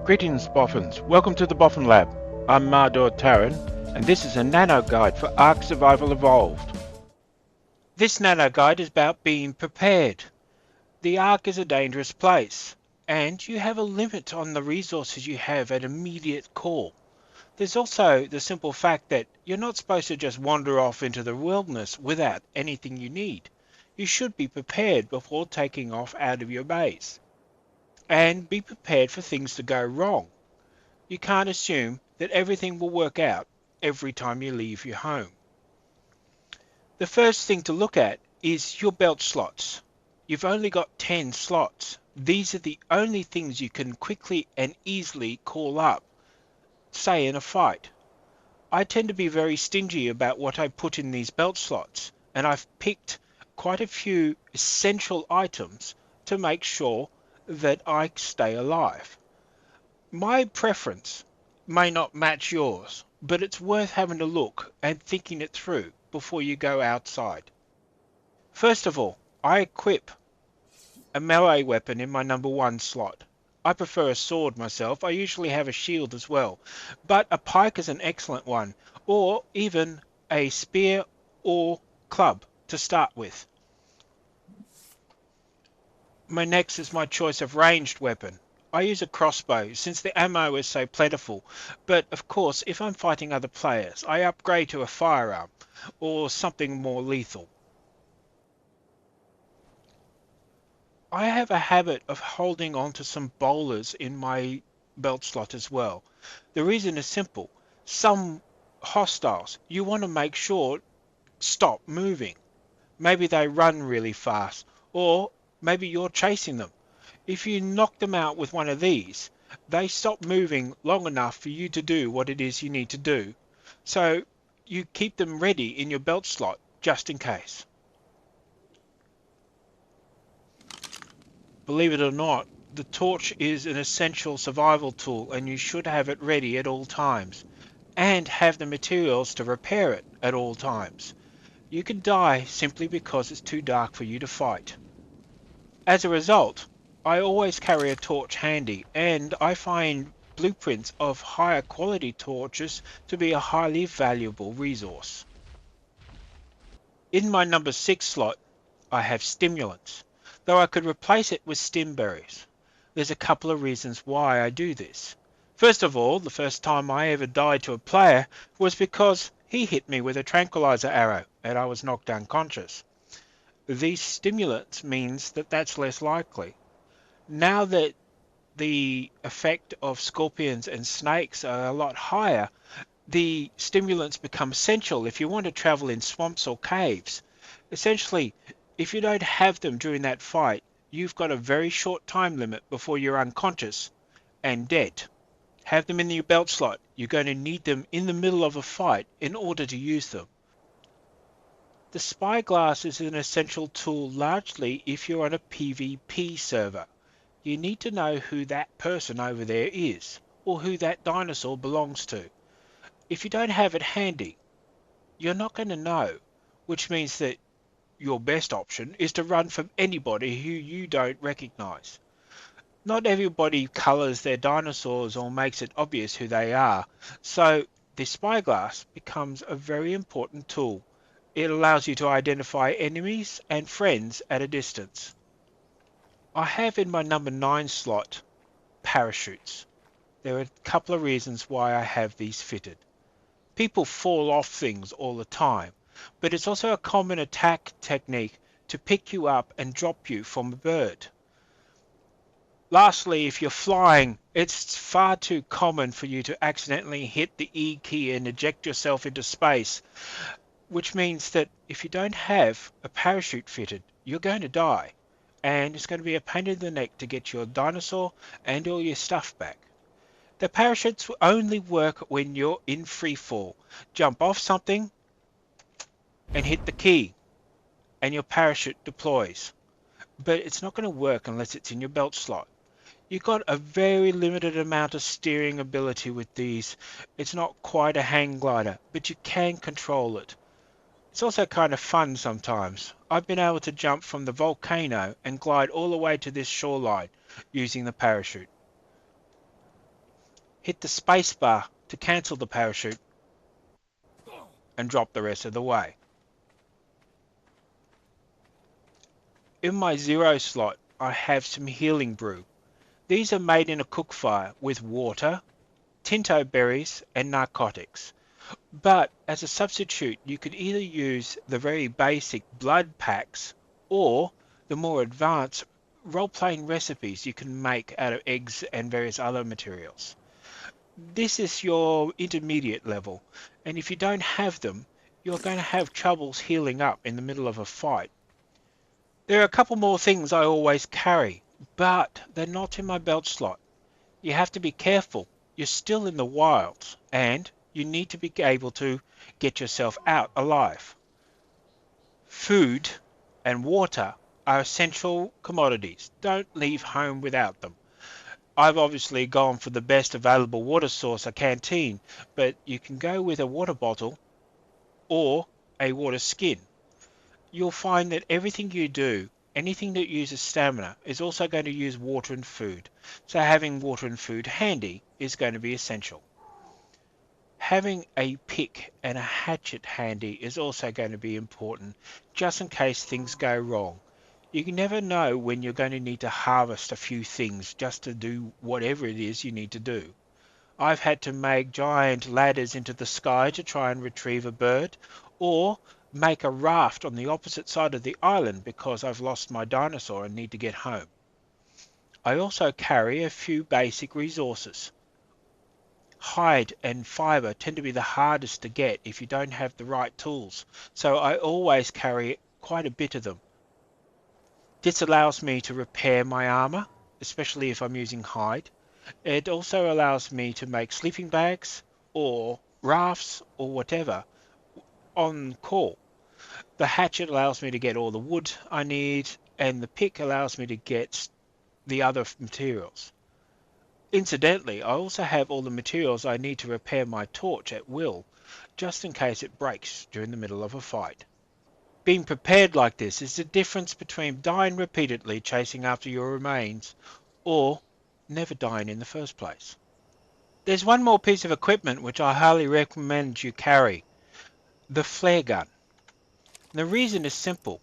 Greetings, Boffins. Welcome to the Boffin Lab. I'm Mardor Taran, and this is a Nano-Guide for Ark Survival Evolved. This Nano-Guide is about being prepared. The Ark is a dangerous place, and you have a limit on the resources you have at immediate call. There's also the simple fact that you're not supposed to just wander off into the wilderness without anything you need. You should be prepared before taking off out of your base, and be prepared for things to go wrong. You can't assume that everything will work out every time you leave your home. The first thing to look at is your belt slots. You've only got 10 slots. These are the only things you can quickly and easily call up, say in a fight. I tend to be very stingy about what I put in these belt slots, and I've picked quite a few essential items to make sure that I stay alive. My preference may not match yours, but it's worth having a look and thinking it through before you go outside. First of all, I equip a melee weapon in my number 1 slot. I prefer a sword myself. I usually have a shield as well, but a pike is an excellent one, or even a spear or club to start with. My next is my choice of ranged weapon. I use a crossbow since the ammo is so plentiful, but of course if I'm fighting other players I upgrade to a firearm or something more lethal. I have a habit of holding on to some bowlers in my belt slot as well. The reason is simple. Some hostiles you want to make sure stop moving. Maybe they run really fast, or maybe you're chasing them. If you knock them out with one of these, they stop moving long enough for you to do what it is you need to do. So you keep them ready in your belt slot just in case. Believe it or not, the torch is an essential survival tool and you should have it ready at all times, and have the materials to repair it at all times. You can die simply because it's too dark for you to fight. As a result, I always carry a torch handy, and I find blueprints of higher quality torches to be a highly valuable resource. In my number 6 slot, I have stimulants, though I could replace it with stim berries. There's a couple of reasons why I do this. First of all, the first time I ever died to a player was because he hit me with a tranquilizer arrow and I was knocked unconscious. These stimulants means that that's less likely. Now that the effect of scorpions and snakes are a lot higher, the stimulants become essential if you want to travel in swamps or caves. Essentially, if you don't have them during that fight, you've got a very short time limit before you're unconscious and dead. Have them in your belt slot. You're going to need them in the middle of a fight in order to use them. The spyglass is an essential tool largely if you're on a PvP server. You need to know who that person over there is, or who that dinosaur belongs to. If you don't have it handy, you're not going to know, which means that your best option is to run from anybody who you don't recognize. Not everybody colors their dinosaurs or makes it obvious who they are, so the spyglass becomes a very important tool. It allows you to identify enemies and friends at a distance. I have in my number 9 slot parachutes. There are a couple of reasons why I have these fitted. People fall off things all the time, but it's also a common attack technique to pick you up and drop you from a bird. Lastly, if you're flying, it's far too common for you to accidentally hit the E key and eject yourself into space, which means that if you don't have a parachute fitted, you're going to die, and it's going to be a pain in the neck to get your dinosaur and all your stuff back. The parachutes only work when you're in free fall. Jump off something and hit the key, and your parachute deploys. But it's not going to work unless it's in your belt slot. You've got a very limited amount of steering ability with these. It's not quite a hang glider, but you can control it. It's also kind of fun sometimes. I've been able to jump from the volcano and glide all the way to this shoreline using the parachute. Hit the space bar to cancel the parachute and drop the rest of the way. In my zero slot, I have some healing brew. These are made in a cook fire with water, tinto berries, and narcotics. But as a substitute, you could either use the very basic blood packs or the more advanced role-playing recipes you can make out of eggs and various other materials. This is your intermediate level, and if you don't have them, you're going to have troubles healing up in the middle of a fight. There are a couple more things I always carry, but they're not in my belt slot. You have to be careful. You're still in the wilds, and you need to be able to get yourself out alive. Food and water are essential commodities. Don't leave home without them. I've obviously gone for the best available water source, a canteen, but you can go with a water bottle or a water skin. You'll find that everything you do, anything that uses stamina, is also going to use water and food. So having water and food handy is going to be essential. Having a pick and a hatchet handy is also going to be important, just in case things go wrong. You can never know when you're going to need to harvest a few things just to do whatever it is you need to do. I've had to make giant ladders into the sky to try and retrieve a bird, or make a raft on the opposite side of the island because I've lost my dinosaur and need to get home. I also carry a few basic resources. Hide and fiber tend to be the hardest to get if you don't have the right tools, so I always carry quite a bit of them. This allows me to repair my armor, especially if I'm using hide. It also allows me to make sleeping bags or rafts or whatever on call. The hatchet allows me to get all the wood I need, and the pick allows me to get the other materials. Incidentally, I also have all the materials I need to repair my torch at will, just in case it breaks during the middle of a fight. Being prepared like this is the difference between dying repeatedly chasing after your remains or never dying in the first place. There's one more piece of equipment which I highly recommend you carry, the flare gun. The reason is simple.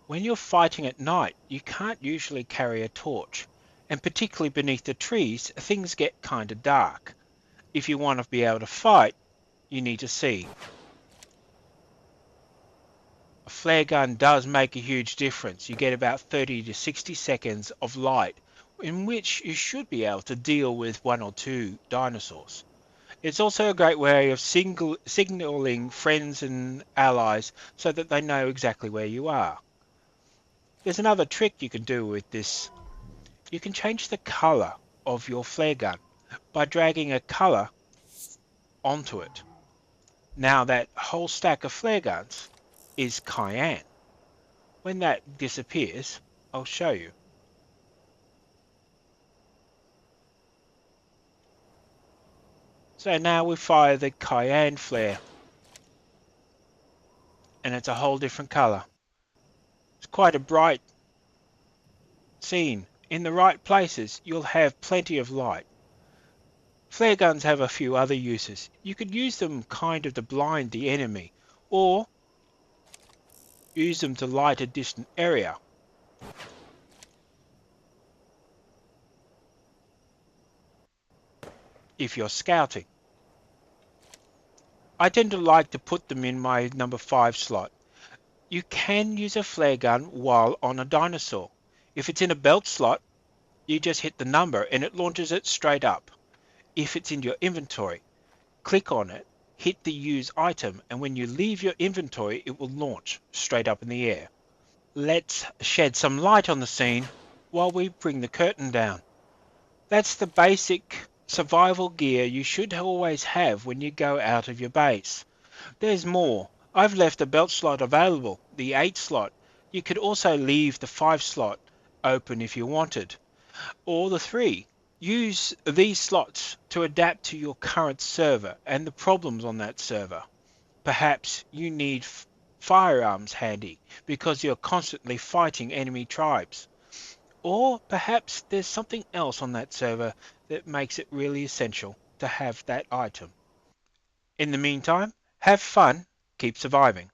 When you're fighting at night, you can't usually carry a torch, and particularly beneath the trees, things get kinda dark. If you want to be able to fight, you need to see. A flare gun does make a huge difference. You get about 30 to 60 seconds of light, in which you should be able to deal with one or two dinosaurs. It's also a great way of signaling friends and allies so that they know exactly where you are. There's another trick you can do with this. You can change the color of your flare gun by dragging a color onto it. Now that whole stack of flare guns is cyan. When that disappears, I'll show you. So now we fire the cyan flare, and it's a whole different color. It's quite a bright scene. In the right places, you'll have plenty of light. Flare guns have a few other uses. You could use them kind of to blind the enemy, or use them to light a distant area. If you're scouting. I tend to like to put them in my number 5 slot. You can use a flare gun while on a dinosaur. If it's in a belt slot, you just hit the number and it launches it straight up. If it's in your inventory, click on it, hit the use item, and when you leave your inventory, it will launch straight up in the air. Let's shed some light on the scene while we bring the curtain down. That's the basic survival gear you should always have when you go out of your base. There's more. I've left a belt slot available, the 8 slot. You could also leave the 5 slot open if you wanted, or the 3. Use these slots to adapt to your current server and the problems on that server. Perhaps you need firearms handy because you're constantly fighting enemy tribes. Or perhaps there's something else on that server that makes it really essential. to have that item. In the meantime, have fun, keep surviving.